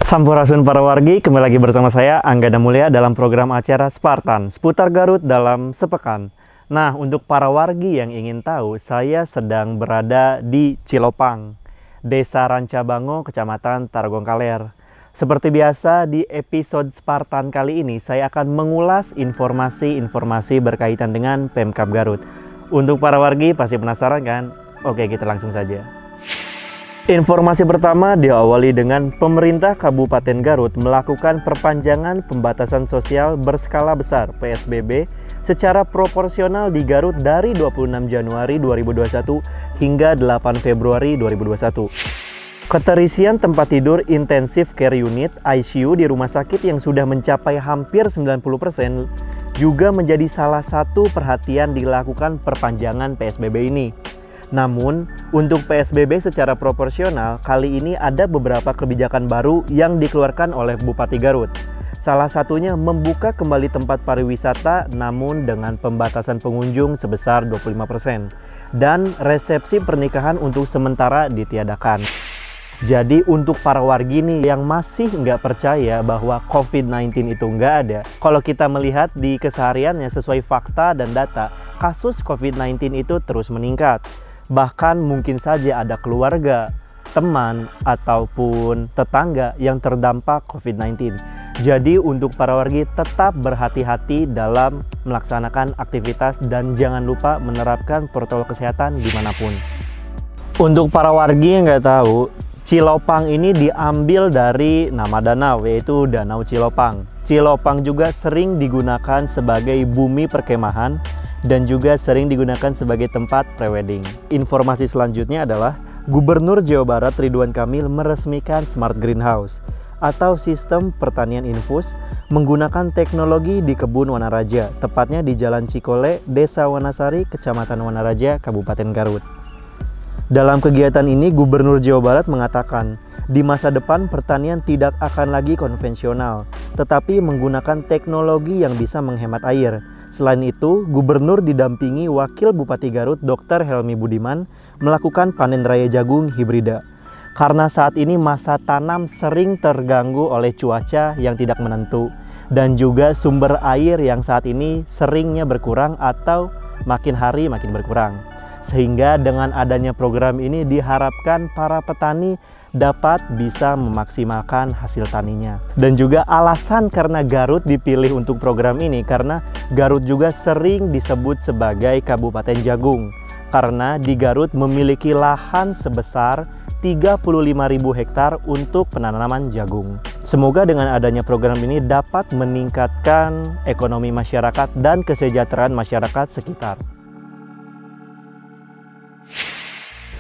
Sampurasun para wargi, kembali lagi bersama saya Anggana Mulia dalam program acara Spartan seputar Garut dalam sepekan. Nah, untuk para wargi yang ingin tahu, saya sedang berada di Cilopang, Desa Rancabango, Kecamatan Tarogong Kaler. Seperti biasa di episode Spartan kali ini, saya akan mengulas informasi-informasi berkaitan dengan Pemkab Garut. Untuk para wargi pasti penasaran kan? Oke, kita langsung saja. Informasi pertama diawali dengan pemerintah Kabupaten Garut melakukan perpanjangan pembatasan sosial berskala besar PSBB secara proporsional di Garut dari 26 Januari 2021 hingga 8 Februari 2021. Keterisian tempat tidur intensif care unit ICU di rumah sakit yang sudah mencapai hampir 90% juga menjadi salah satu perhatian dilakukan perpanjangan PSBB ini. Namun, untuk PSBB secara proporsional, kali ini ada beberapa kebijakan baru yang dikeluarkan oleh Bupati Garut. Salah satunya membuka kembali tempat pariwisata namun dengan pembatasan pengunjung sebesar 25% dan resepsi pernikahan untuk sementara ditiadakan. Jadi untuk para wargi nih yang masih nggak percaya bahwa COVID-19 itu nggak ada, kalau kita melihat di kesehariannya sesuai fakta dan data, kasus COVID-19 itu terus meningkat. Bahkan mungkin saja ada keluarga, teman, ataupun tetangga yang terdampak COVID-19. Jadi untuk para wargi tetap berhati-hati dalam melaksanakan aktivitas dan jangan lupa menerapkan protokol kesehatan dimanapun. Untuk para wargi yang nggak tahu, Cilopang ini diambil dari nama danau, yaitu Danau Cilopang. Cilopang juga sering digunakan sebagai bumi perkemahan dan juga sering digunakan sebagai tempat prewedding. Informasi selanjutnya adalah Gubernur Jawa Barat Ridwan Kamil meresmikan Smart Greenhouse atau sistem pertanian infus menggunakan teknologi di Kebun Wanaraja, tepatnya di Jalan Cikole, Desa Wanasari, Kecamatan Wanaraja, Kabupaten Garut. Dalam kegiatan ini, Gubernur Jawa Barat mengatakan, di masa depan pertanian tidak akan lagi konvensional, tetapi menggunakan teknologi yang bisa menghemat air. Selain itu, Gubernur didampingi Wakil Bupati Garut Dr. Helmi Budiman melakukan panen raya jagung hibrida. Karena saat ini masa tanam sering terganggu oleh cuaca yang tidak menentu dan juga sumber air yang saat ini seringnya berkurang atau makin hari makin berkurang. Sehingga dengan adanya program ini diharapkan para petani dapat bisa memaksimalkan hasil taninya. Dan juga alasan karena Garut dipilih untuk program ini karena Garut juga sering disebut sebagai Kabupaten Jagung. Karena di Garut memiliki lahan sebesar 35.000 hektar untuk penanaman jagung. Semoga dengan adanya program ini dapat meningkatkan ekonomi masyarakat dan kesejahteraan masyarakat sekitar.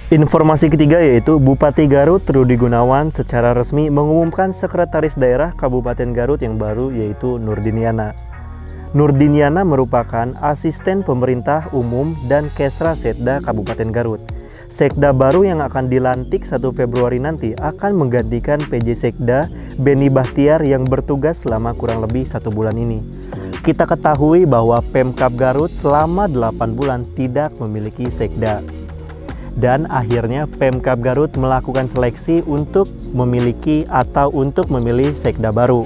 Informasi ketiga yaitu Bupati Garut Rudi Gunawan secara resmi mengumumkan Sekretaris Daerah Kabupaten Garut yang baru yaitu Nurdiniana. Nurdiniana merupakan asisten pemerintah umum dan Kesra Setda Kabupaten Garut. Sekda baru yang akan dilantik 1 Februari nanti akan menggantikan PJ Sekda Beni Bahtiar yang bertugas selama kurang lebih 1 bulan ini. Kita ketahui bahwa Pemkab Garut selama 8 bulan tidak memiliki Sekda. Dan akhirnya Pemkab Garut melakukan seleksi untuk memiliki atau untuk memilih Sekda baru.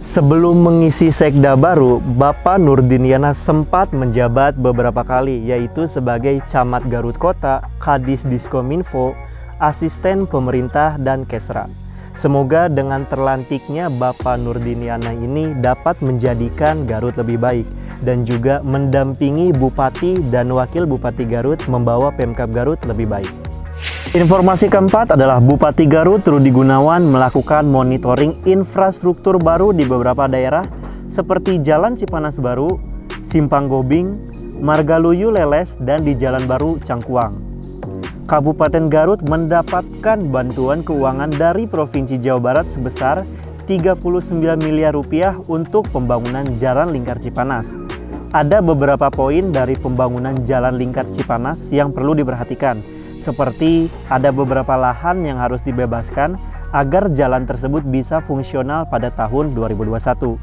Sebelum mengisi Sekda baru, Bapak Nurdiniana sempat menjabat beberapa kali, yaitu sebagai Camat Garut Kota, Kadis Diskominfo, Asisten Pemerintah, dan Kesra. Semoga dengan terlantiknya Bapak Nurdiniana ini dapat menjadikan Garut lebih baik dan juga mendampingi Bupati dan Wakil Bupati Garut membawa Pemkab Garut lebih baik. Informasi keempat adalah Bupati Garut Rudi Gunawan melakukan monitoring infrastruktur baru di beberapa daerah seperti Jalan Cipanas Baru, Simpang Gobing, Margaluyu Leles, dan di Jalan Baru Cangkuang. Kabupaten Garut mendapatkan bantuan keuangan dari Provinsi Jawa Barat sebesar 39 miliar rupiah untuk pembangunan Jalan Lingkar Cipanas. Ada beberapa poin dari pembangunan Jalan Lingkar Cipanas yang perlu diperhatikan, seperti ada beberapa lahan yang harus dibebaskan agar jalan tersebut bisa fungsional pada tahun 2021.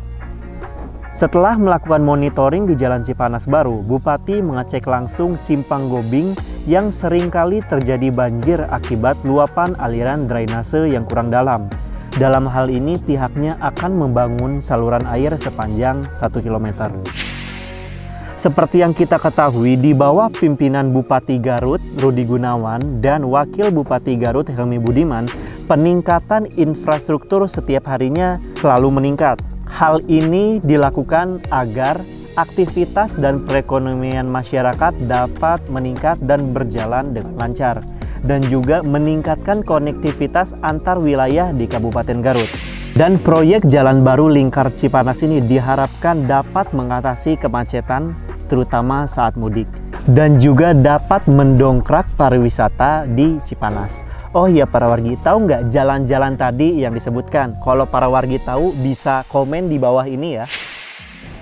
Setelah melakukan monitoring di Jalan Cipanas Baru, Bupati mengecek langsung Simpang Gobing yang seringkali terjadi banjir akibat luapan aliran drainase yang kurang dalam. Dalam hal ini pihaknya akan membangun saluran air sepanjang 1 km. Seperti yang kita ketahui, di bawah pimpinan Bupati Garut, Rudi Gunawan, dan Wakil Bupati Garut, Helmi Budiman, peningkatan infrastruktur setiap harinya selalu meningkat. Hal ini dilakukan agar aktivitas dan perekonomian masyarakat dapat meningkat dan berjalan dengan lancar, dan juga meningkatkan konektivitas antar wilayah di Kabupaten Garut. Dan proyek jalan baru lingkar Cipanas ini diharapkan dapat mengatasi kemacetan terutama saat mudik, dan juga dapat mendongkrak pariwisata di Cipanas. Oh iya para wargi, tahu nggak jalan-jalan tadi yang disebutkan? Kalau para wargi tahu bisa komen di bawah ini ya.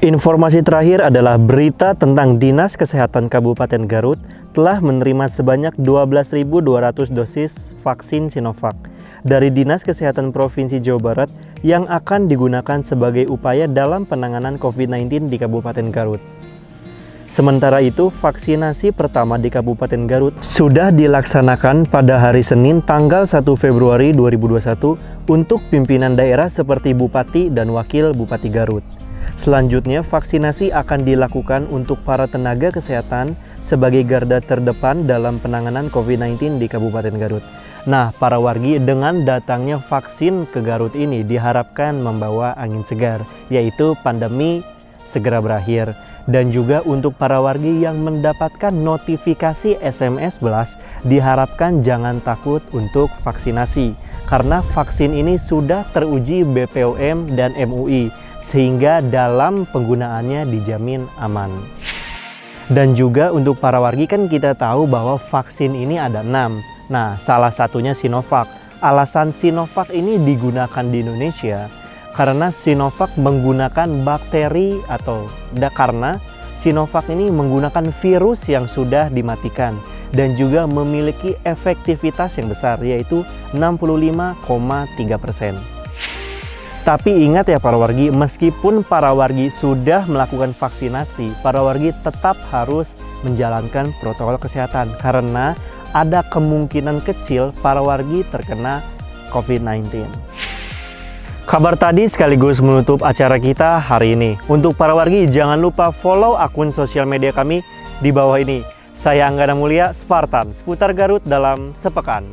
Informasi terakhir adalah berita tentang Dinas Kesehatan Kabupaten Garut telah menerima sebanyak 12.200 dosis vaksin Sinovac dari Dinas Kesehatan Provinsi Jawa Barat yang akan digunakan sebagai upaya dalam penanganan COVID-19 di Kabupaten Garut. Sementara itu, vaksinasi pertama di Kabupaten Garut sudah dilaksanakan pada hari Senin tanggal 1 Februari 2021 untuk pimpinan daerah seperti Bupati dan Wakil Bupati Garut. Selanjutnya, vaksinasi akan dilakukan untuk para tenaga kesehatan sebagai garda terdepan dalam penanganan COVID-19 di Kabupaten Garut. Nah, para wargi, dengan datangnya vaksin ke Garut ini diharapkan membawa angin segar, yaitu pandemi segera berakhir. Dan juga untuk para wargi yang mendapatkan notifikasi SMS Blast, diharapkan jangan takut untuk vaksinasi, karena vaksin ini sudah teruji BPOM dan MUI, sehingga dalam penggunaannya dijamin aman. Dan juga untuk para wargi, kan kita tahu bahwa vaksin ini ada 6. Nah, salah satunya Sinovac. Alasan Sinovac ini digunakan di Indonesia karena Sinovac menggunakan bakteri karena Sinovac ini menggunakan virus yang sudah dimatikan dan juga memiliki efektivitas yang besar, yaitu 65,3%. Tapi ingat ya para wargi, meskipun para wargi sudah melakukan vaksinasi, para wargi tetap harus menjalankan protokol kesehatan karena ada kemungkinan kecil para wargi terkena COVID-19. Kabar tadi sekaligus menutup acara kita hari ini. Untuk para wargi, jangan lupa follow akun sosial media kami di bawah ini. Saya Anggana Mulia, Spartan, seputar Garut dalam sepekan.